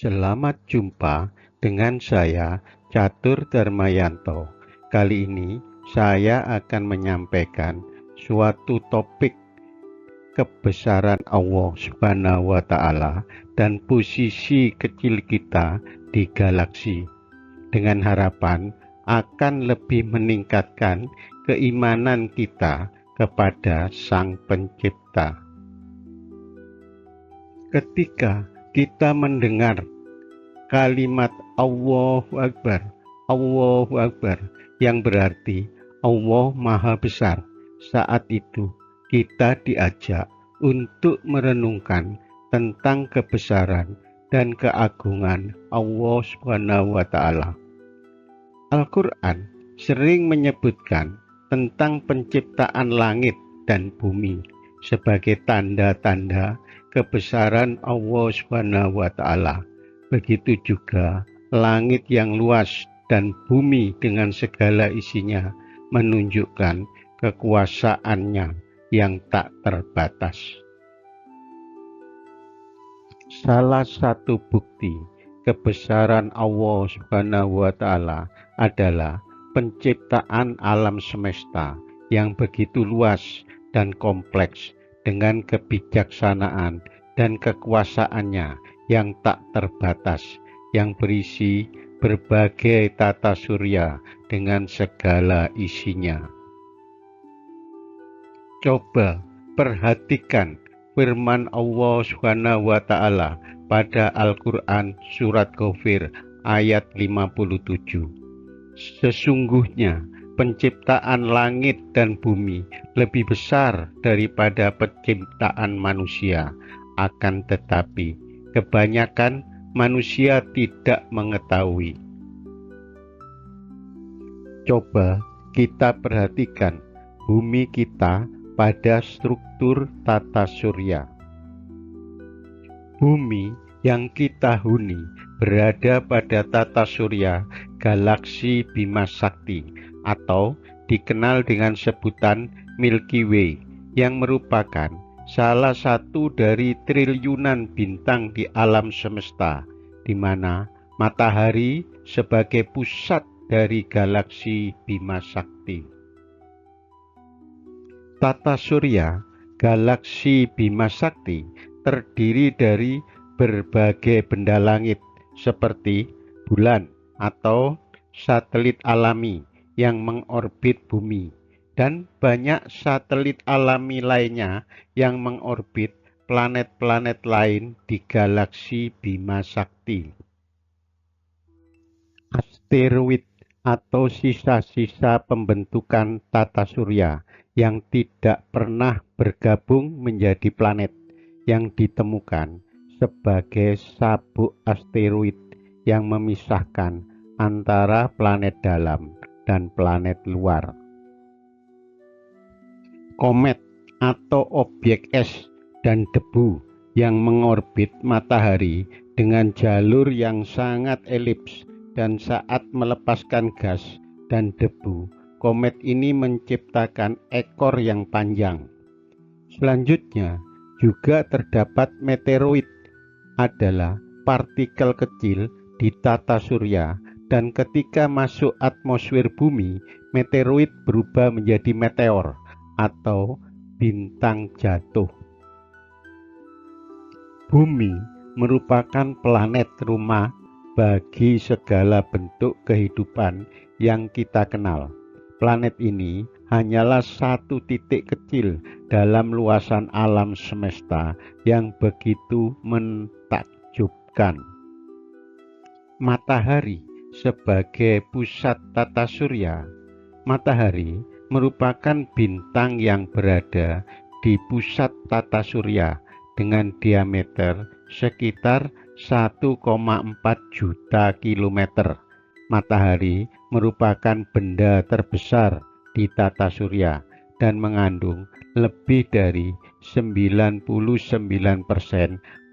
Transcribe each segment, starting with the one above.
Selamat jumpa dengan saya, Catur Darmayanto. Kali ini saya akan menyampaikan suatu topik kebesaran Allah Subhanahu wa Ta'ala dan posisi kecil kita di galaksi, dengan harapan akan lebih meningkatkan keimanan kita kepada Sang Pencipta. Ketika kita mendengar kalimat Allahu Akbar yang berarti Allah Maha Besar, saat itu kita diajak untuk merenungkan tentang kebesaran dan keagungan Allah Subhanahu wa Ta'ala. Al-Quran sering menyebutkan tentang penciptaan langit dan bumi sebagai tanda-tanda kebesaran Allah Subhanahu wa Ta'ala. Begitu juga langit yang luas dan bumi dengan segala isinya menunjukkan kekuasaannya yang tak terbatas. Salah satu bukti kebesaran Allah Subhanahu wa Ta'ala adalah penciptaan alam semesta yang begitu luas dan kompleks dengan kebijaksanaan dan kekuasaannya yang tak terbatas, yang berisi berbagai tata surya dengan segala isinya. Coba perhatikan firman Allah Subhanahu wa Ta'ala pada Al-Quran surat Ghafir ayat 57. Sesungguhnya penciptaan langit dan bumi lebih besar daripada penciptaan manusia, akan tetapi kebanyakan manusia tidak mengetahui. Coba kita perhatikan bumi kita pada struktur tata surya. Bumi yang kita huni berada pada tata surya galaksi Bima Sakti atau dikenal dengan sebutan Milky Way, yang merupakan salah satu dari triliunan bintang di alam semesta, di mana matahari sebagai pusat dari galaksi Bima Sakti. Tata surya galaksi Bima Sakti terdiri dari berbagai benda langit seperti bulan atau satelit alami yang mengorbit bumi, dan banyak satelit alami lainnya yang mengorbit planet-planet lain di galaksi Bima Sakti. Asteroid atau sisa-sisa pembentukan tata surya yang tidak pernah bergabung menjadi planet yang ditemukan sebagai sabuk asteroid yang memisahkan antara planet dalam dan planet luar. Komet atau objek es dan debu yang mengorbit matahari dengan jalur yang sangat elips, dan saat melepaskan gas dan debu, komet ini menciptakan ekor yang panjang. Selanjutnya juga terdapat meteoroid, adalah partikel kecil di tata surya, dan ketika masuk atmosfer bumi, meteoroid berubah menjadi meteor atau bintang jatuh. Bumi merupakan planet rumah bagi segala bentuk kehidupan yang kita kenal. Planet ini hanyalah satu titik kecil dalam luasan alam semesta yang begitu menakjubkan. Matahari sebagai pusat tata surya. Matahari merupakan bintang yang berada di pusat tata surya dengan diameter sekitar 1,4 juta kilometer. Matahari merupakan benda terbesar di tata surya dan mengandung lebih dari 99%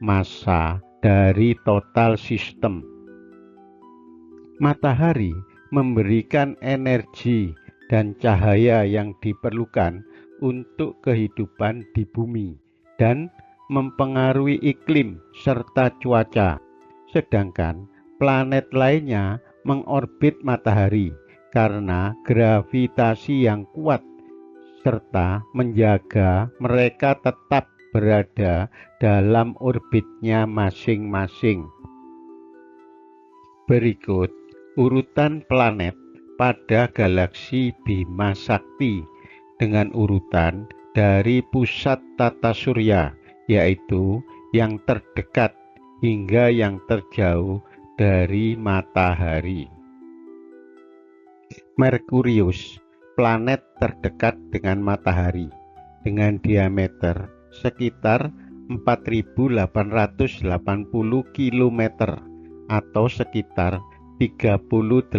massa dari total sistem. Matahari memberikan energi dan cahaya yang diperlukan untuk kehidupan di bumi dan mempengaruhi iklim serta cuaca. sedangkan planet lainnya mengorbit matahari karena gravitasi yang kuat serta menjaga mereka tetap berada dalam orbitnya masing-masing. Berikut urutan planet pada galaksi Bima Sakti dengan urutan dari pusat tata surya, yaitu yang terdekat hingga yang terjauh dari matahari. Merkurius, planet terdekat dengan matahari dengan diameter sekitar 4.880 km atau sekitar 38%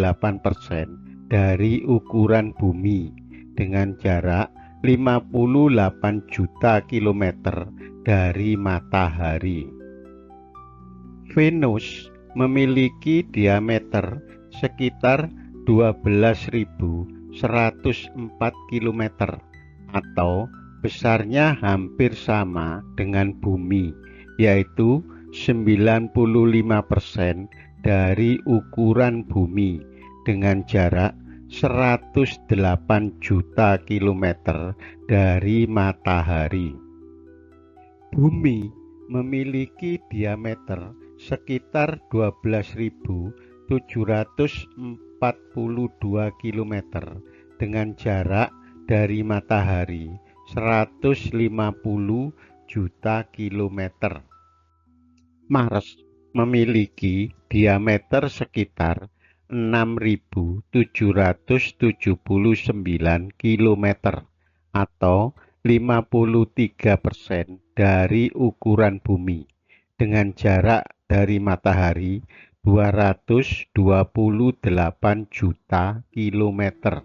dari ukuran bumi dengan jarak 58 juta kilometer dari matahari. Venus memiliki diameter sekitar 12.104 km atau besarnya hampir sama dengan bumi, yaitu 95% dari ukuran bumi dengan jarak 108 juta kilometer dari matahari. Bumi memiliki diameter sekitar 12.742 km dengan jarak dari matahari 150 juta kilometer. Mars memiliki diameter sekitar 6.779 km atau 53% dari ukuran bumi dengan jarak dari matahari 228 juta kilometer.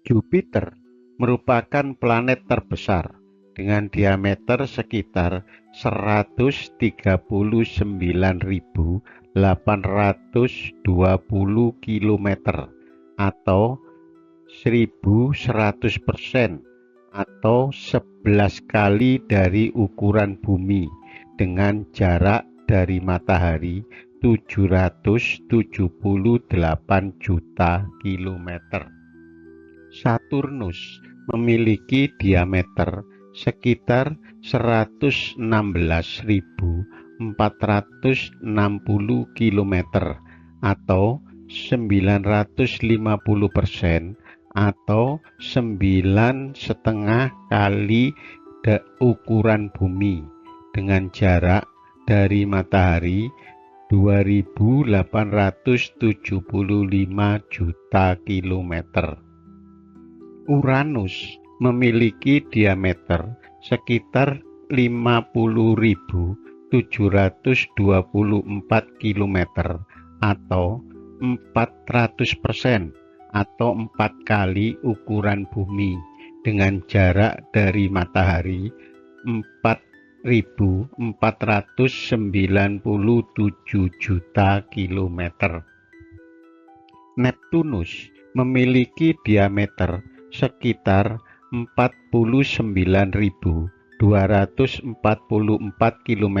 Jupiter merupakan planet terbesar dengan diameter sekitar 139.820 km atau 1.100% atau 11 kali dari ukuran bumi dengan jarak dari matahari 778 juta kilometer. Saturnus memiliki diameter sekitar 116.460 km atau 950% atau 9,5 kali ukuran bumi dengan jarak dari matahari 2.875 juta kilometer. Uranus memiliki diameter sekitar 50.724 km atau 400% atau 4 kali ukuran bumi dengan jarak dari matahari 4.497 juta kilometer. Neptunus memiliki diameter sekitar 49.244 km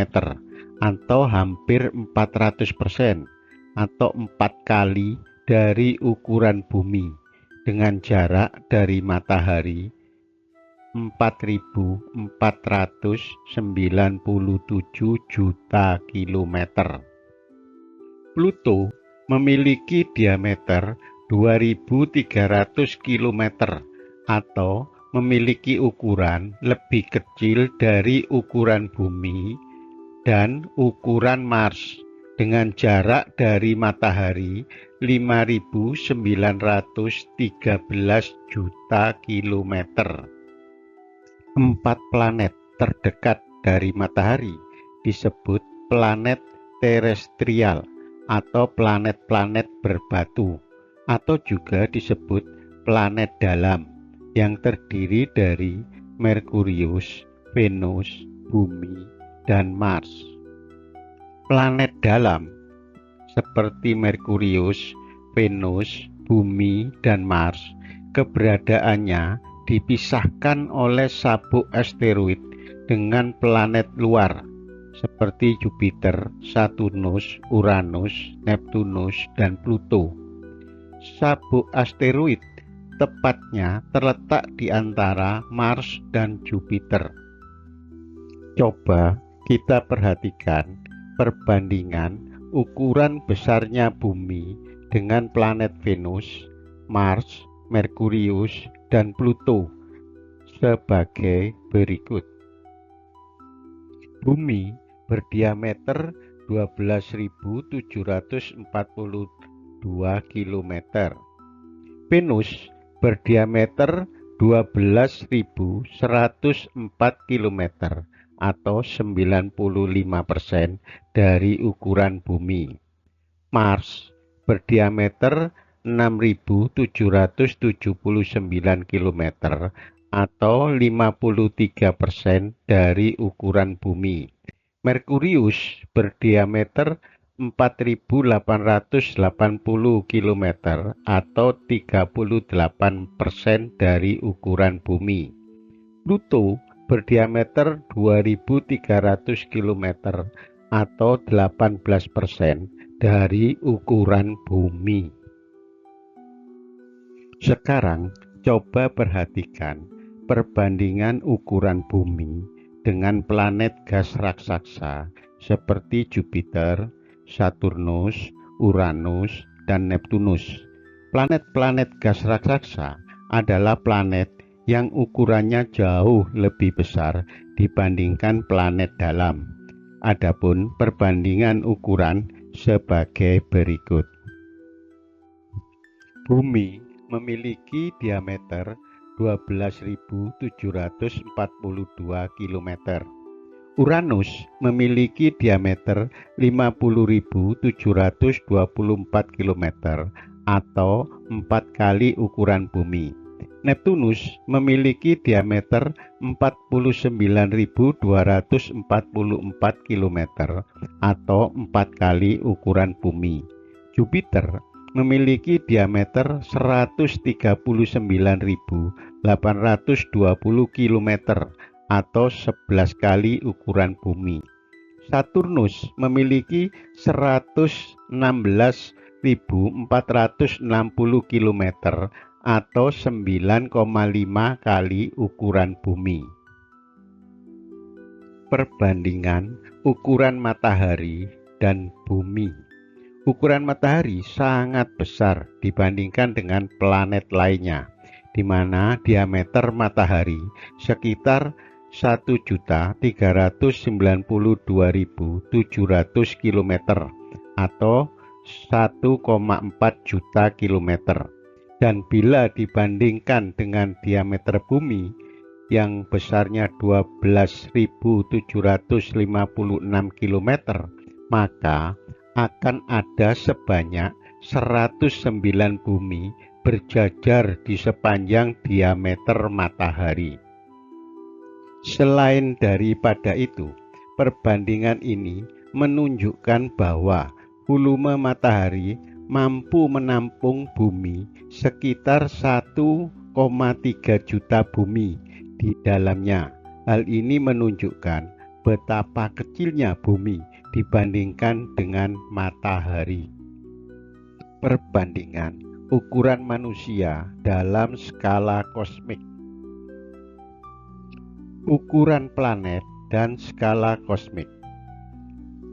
atau hampir 400% atau 4 kali dari ukuran bumi dengan jarak dari matahari 4.497 juta kilometer. Pluto memiliki diameter 2.300 km atau memiliki ukuran lebih kecil dari ukuran bumi dan ukuran Mars dengan jarak dari matahari 5.913 juta kilometer. 4 planet terdekat dari matahari disebut planet terestrial atau planet-planet berbatu atau juga disebut planet dalam yang terdiri dari Merkurius, Venus, Bumi, dan Mars. Planet dalam seperti Merkurius, Venus, Bumi, dan Mars keberadaannya dipisahkan oleh sabuk asteroid dengan planet luar seperti Jupiter, Saturnus, Uranus, Neptunus, dan Pluto. Sabuk asteroid tepatnya terletak di antara Mars dan Jupiter. Coba kita perhatikan perbandingan ukuran besarnya bumi dengan planet Venus, Mars, Merkurius, dan Pluto sebagai berikut. Bumi berdiameter 12.742 km. Venus berdiameter 12.104 km atau 95% dari ukuran bumi. Mars berdiameter 6.779 km atau 53% dari ukuran bumi. Merkurius berdiameter 4.880 km atau 38% dari ukuran bumi. Pluto berdiameter 2.300 km atau 18% dari ukuran bumi. Sekarang coba perhatikan perbandingan ukuran bumi dengan planet gas raksasa seperti Jupiter, Saturnus, Uranus, dan Neptunus. Planet-planet gas raksasa adalah planet yang ukurannya jauh lebih besar dibandingkan planet dalam. Adapun perbandingan ukuran sebagai berikut. Bumi memiliki diameter 12.742 km. Uranus memiliki diameter 50.724 km atau 4 kali ukuran bumi. Neptunus memiliki diameter 49.244 km atau 4 kali ukuran bumi. Jupiter memiliki diameter 139.820 km atau 11 kali ukuran bumi. Saturnus memiliki 116.460 km atau 9,5 kali ukuran bumi. Perbandingan ukuran matahari dan bumi. Ukuran matahari sangat besar dibandingkan dengan planet lainnya, di mana diameter matahari sekitar 1.392.700 km atau 1,4 juta km. Dan bila dibandingkan dengan diameter bumi yang besarnya 12.756 km, maka akan ada sebanyak 109 bumi berjajar di sepanjang diameter matahari. Selain daripada itu, perbandingan ini menunjukkan bahwa volume matahari mampu menampung bumi sekitar 1,3 juta bumi di dalamnya. Hal ini menunjukkan betapa kecilnya bumi dibandingkan dengan matahari. Perbandingan ukuran manusia dalam skala kosmik. Ukuran planet dan skala kosmik.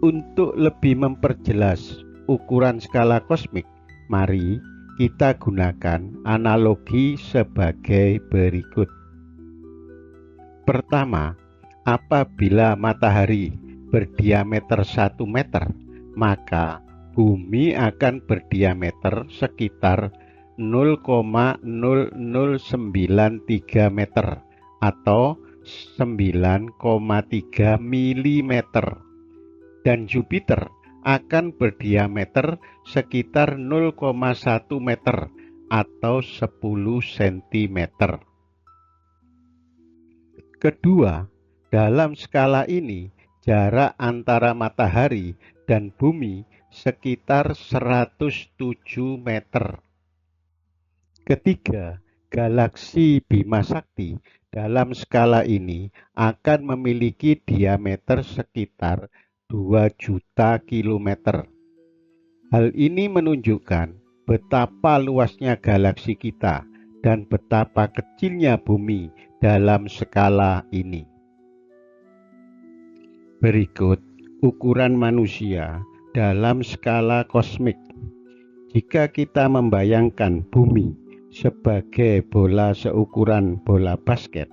Untuk lebih memperjelas ukuran skala kosmik, mari kita gunakan analogi sebagai berikut. Pertama, apabila matahari berdiameter 1 meter, maka bumi akan berdiameter sekitar 0,0093 meter atau 9,3 mm, dan Jupiter akan berdiameter sekitar 0,1 meter atau 10 cm. Kedua, dalam skala ini jarak antara matahari dan bumi sekitar 107 meter. Ketiga, galaksi Bima Sakti dalam skala ini akan memiliki diameter sekitar 2 juta kilometer. Hal ini menunjukkan betapa luasnya galaksi kita dan betapa kecilnya bumi dalam skala ini. Berikut ukuran manusia dalam skala kosmik. Jika kita membayangkan bumi sebagai bola seukuran bola basket,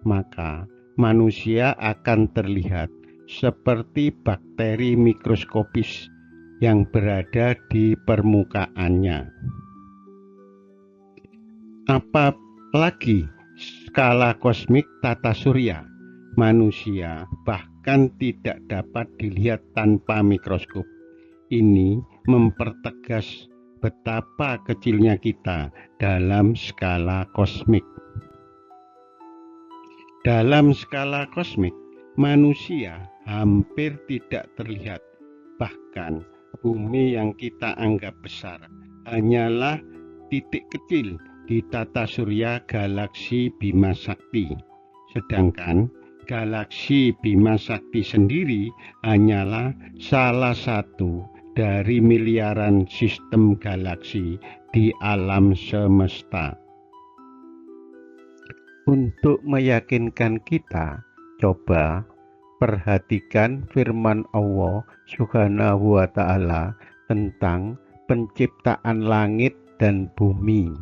maka manusia akan terlihat seperti bakteri mikroskopis yang berada di permukaannya. Apalagi skala kosmik tata surya, manusia bahkan tidak dapat dilihat tanpa mikroskop. Ini mempertegas betapa kecilnya kita dalam skala kosmik. Dalam skala kosmik, manusia hampir tidak terlihat. Bahkan bumi yang kita anggap besar hanyalah titik kecil di tata surya galaksi Bima Sakti. Sedangkan galaksi Bima Sakti sendiri hanyalah salah satu dari miliaran sistem galaksi di alam semesta. Untuk meyakinkan kita, coba perhatikan firman Allah Subhanahu wa Ta'ala tentang penciptaan langit dan bumi.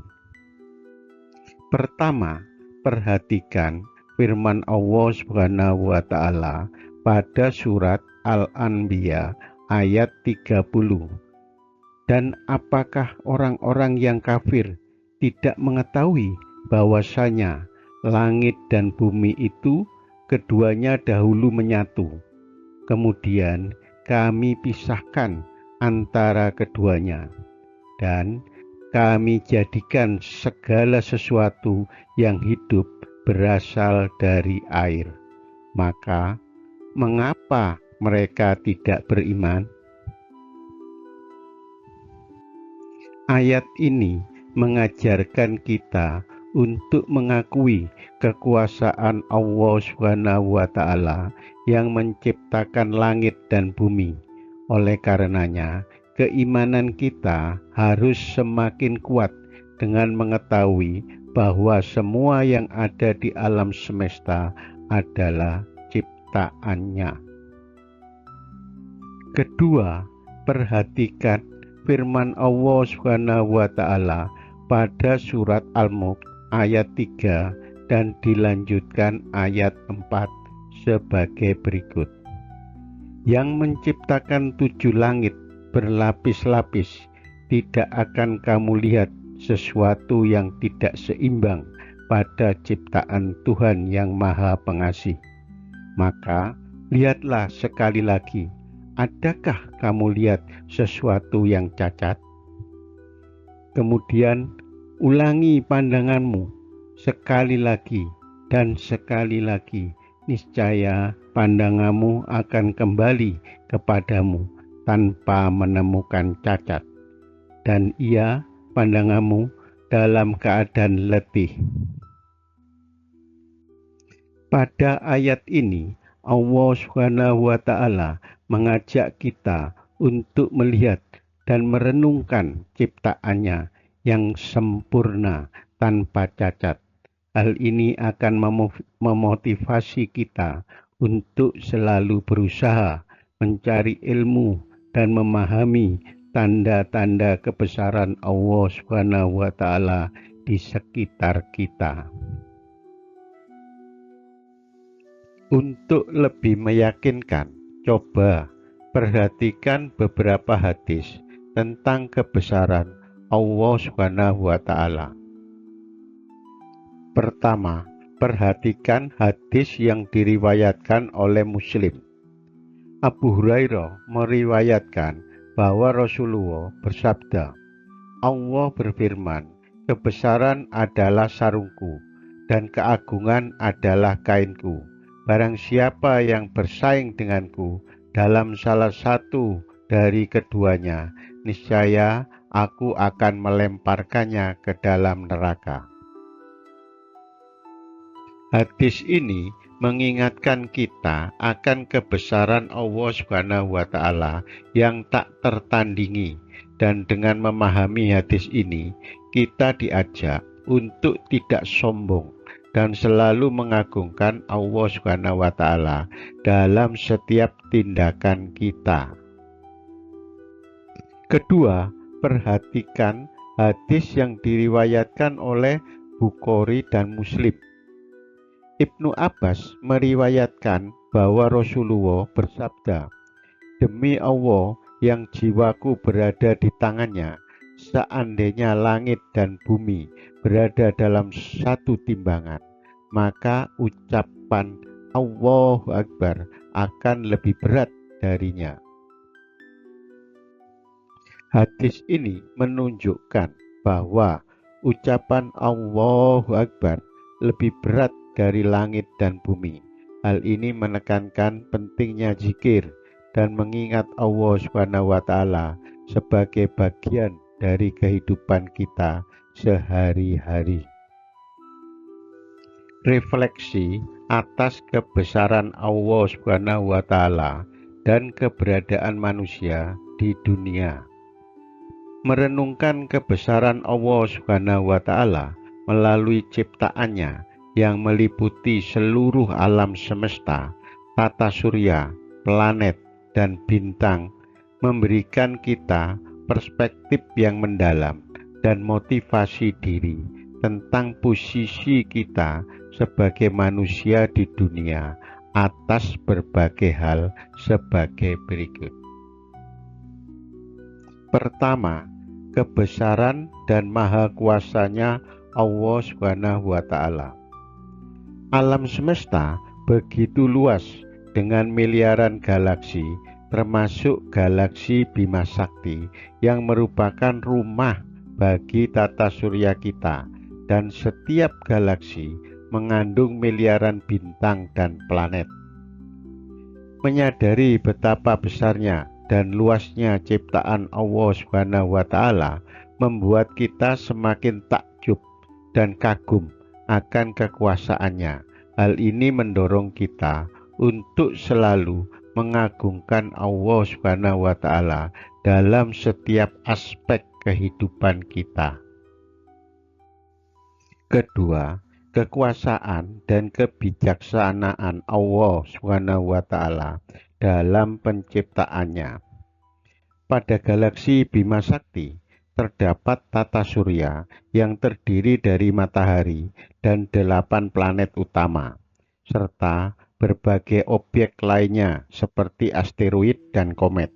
Pertama, perhatikan firman Allah Subhanahu wa Ta'ala pada surat Al-Anbiya ayat 30. Dan apakah orang-orang yang kafir tidak mengetahui bahwasanya langit dan bumi itu keduanya dahulu menyatu, kemudian kami pisahkan antara keduanya, dan kami jadikan segala sesuatu yang hidup berasal dari air. Maka, mengapa mereka tidak beriman? Ayat ini mengajarkan kita untuk mengakui kekuasaan Allah Subhanahu wa Ta'ala yang menciptakan langit dan bumi. Oleh karenanya, keimanan kita harus semakin kuat dengan mengetahui bahwa semua yang ada di alam semesta adalah ciptaannya. Kedua, perhatikan firman Allah Subhanahu wa Ta'ala pada surat Al-Mulk ayat 3 dan dilanjutkan ayat 4 sebagai berikut. Yang menciptakan 7 langit berlapis-lapis, tidak akan kamu lihat sesuatu yang tidak seimbang pada ciptaan Tuhan yang Maha Pengasih. Maka lihatlah sekali lagi, adakah kamu lihat sesuatu yang cacat? Kemudian ulangi pandanganmu sekali lagi dan sekali lagi, niscaya pandanganmu akan kembali kepadamu tanpa menemukan cacat, dan ia pandanganmu dalam keadaan letih. Pada ayat ini, Allah Subhanahu wa Ta'ala mengajak kita untuk melihat dan merenungkan ciptaannya yang sempurna tanpa cacat. Hal ini akan memotivasi kita untuk selalu berusaha mencari ilmu dan memahami tanda-tanda kebesaran Allah Subhanahu wa Ta'ala di sekitar kita. Untuk lebih meyakinkan, coba perhatikan beberapa hadis tentang kebesaran Allah Subhanahu wa Ta'ala. Pertama, perhatikan hadis yang diriwayatkan oleh Muslim. Abu Hurairah meriwayatkan bahwa Rasulullah bersabda, Allah berfirman, kebesaran adalah sarungku dan keagungan adalah kainku. Barang siapa yang bersaing denganku dalam salah satu dari keduanya, niscaya aku akan melemparkannya ke dalam neraka. Hadis ini mengingatkan kita akan kebesaran Allah Subhanahu wa Ta'ala yang tak tertandingi, dan dengan memahami hadis ini, kita diajak untuk tidak sombong dan selalu mengagungkan Allah Subhanahu wa Ta'ala dalam setiap tindakan kita. Kedua, perhatikan hadis yang diriwayatkan oleh Bukhari dan Muslim. Ibnu Abbas meriwayatkan bahwa Rasulullah bersabda, "Demi Allah yang jiwaku berada di tangannya, seandainya langit dan bumi berada dalam satu timbangan, maka ucapan Allahu Akbar akan lebih berat darinya." Hadis ini menunjukkan bahwa ucapan Allahu Akbar lebih berat dari langit dan bumi. Hal ini menekankan pentingnya zikir dan mengingat Allah Subhanahu wa Ta'ala sebagai bagian dari kehidupan kita sehari-hari. Refleksi atas kebesaran Allah Subhanahu wa Ta'ala dan keberadaan manusia di dunia. Merenungkan kebesaran Allah Subhanahu wa Ta'ala melalui ciptaannya yang meliputi seluruh alam semesta, tata surya, planet, dan bintang, memberikan kita perspektif yang mendalam dan motivasi diri tentang posisi kita sebagai manusia di dunia atas berbagai hal sebagai berikut. Pertama, kebesaran dan maha kuasanya Allah Subhanahu wa Ta'ala. Alam semesta begitu luas dengan miliaran galaksi, termasuk galaksi Bima Sakti yang merupakan rumah bagi tata surya kita, dan setiap galaksi mengandung miliaran bintang dan planet. Menyadari betapa besarnya dan luasnya ciptaan Allah Subhanahu wa Ta'ala membuat kita semakin takjub dan kagum akan kekuasaannya. Hal ini mendorong kita untuk selalu mengagungkan Allah Subhanahu wa Ta'ala dalam setiap aspek kehidupan kita. Kedua, kekuasaan dan kebijaksanaan Allah Subhanahu wa Ta'ala dalam penciptaannya. Pada galaksi Bima Sakti terdapat tata surya yang terdiri dari matahari dan 8 planet utama, serta berbagai objek lainnya seperti asteroid dan komet,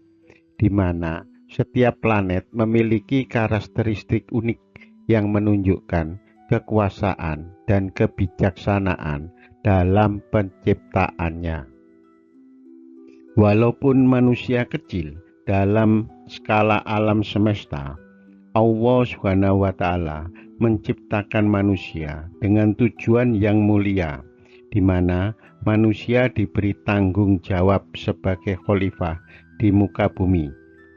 di mana setiap planet memiliki karakteristik unik yang menunjukkan kekuasaan dan kebijaksanaan dalam penciptaannya. Walaupun manusia kecil dalam skala alam semesta, Allah Subhanahu wa Ta'ala menciptakan manusia dengan tujuan yang mulia, di mana manusia diberi tanggung jawab sebagai khalifah di muka bumi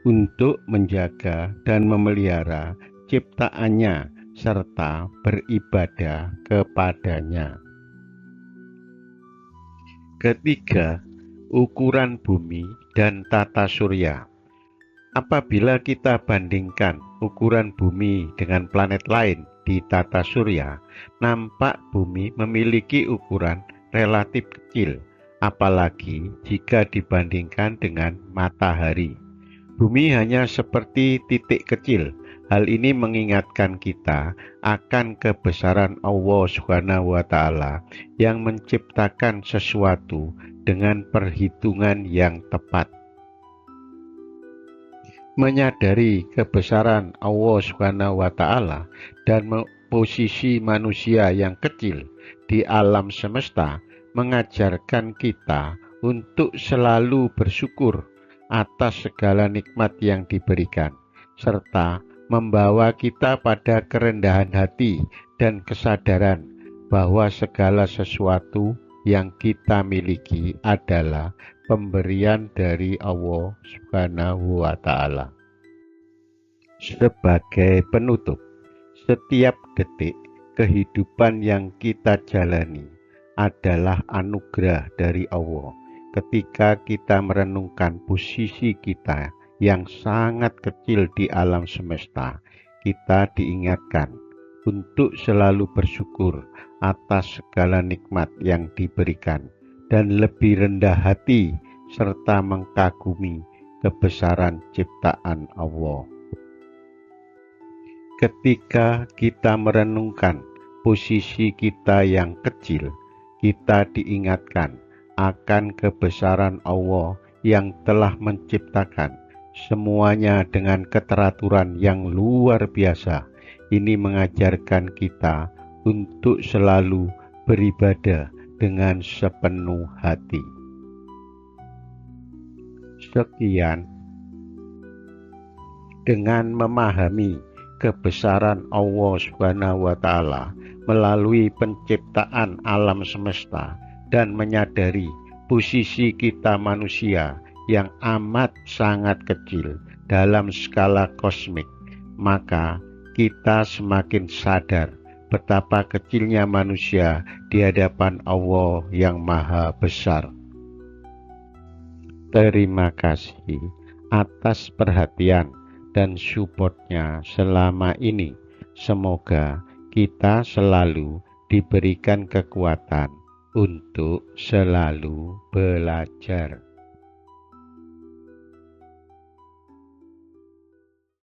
untuk menjaga dan memelihara ciptaannya serta beribadah kepadanya. Ketiga, ukuran bumi dan tata surya. Apabila kita bandingkan ukuran bumi dengan planet lain di tata surya, nampak bumi memiliki ukuran relatif kecil, apalagi jika dibandingkan dengan matahari. Bumi hanya seperti titik kecil. Hal ini mengingatkan kita akan kebesaran Allah Subhanahu wa Ta'ala yang menciptakan sesuatu dengan perhitungan yang tepat. Menyadari kebesaran Allah Subhanahu wa Ta'ala dan posisi manusia yang kecil di alam semesta mengajarkan kita untuk selalu bersyukur atas segala nikmat yang diberikan, serta membawa kita pada kerendahan hati dan kesadaran bahwa segala sesuatu yang kita miliki adalah pemberian dari Allah Subhanahu wa Ta'ala. Sebagai penutup, setiap detik kehidupan yang kita jalani adalah anugerah dari Allah. Ketika kita merenungkan posisi kita yang sangat kecil di alam semesta, kita diingatkan untuk selalu bersyukur atas segala nikmat yang diberikan dan lebih rendah hati serta mengagumi kebesaran ciptaan Allah. Ketika kita merenungkan posisi kita yang kecil, kita diingatkan akan kebesaran Allah yang telah menciptakan semuanya dengan keteraturan yang luar biasa. Ini mengajarkan kita untuk selalu beribadah dengan sepenuh hati. Sekian, dengan memahami kebesaran Allah Subhanahu wa Ta'ala melalui penciptaan alam semesta dan menyadari posisi kita manusia yang amat sangat kecil dalam skala kosmik, maka kita semakin sadar betapa kecilnya manusia di hadapan Allah yang Maha Besar. Terima kasih atas perhatian dan support-nya selama ini. Semoga kita selalu diberikan kekuatan untuk selalu belajar.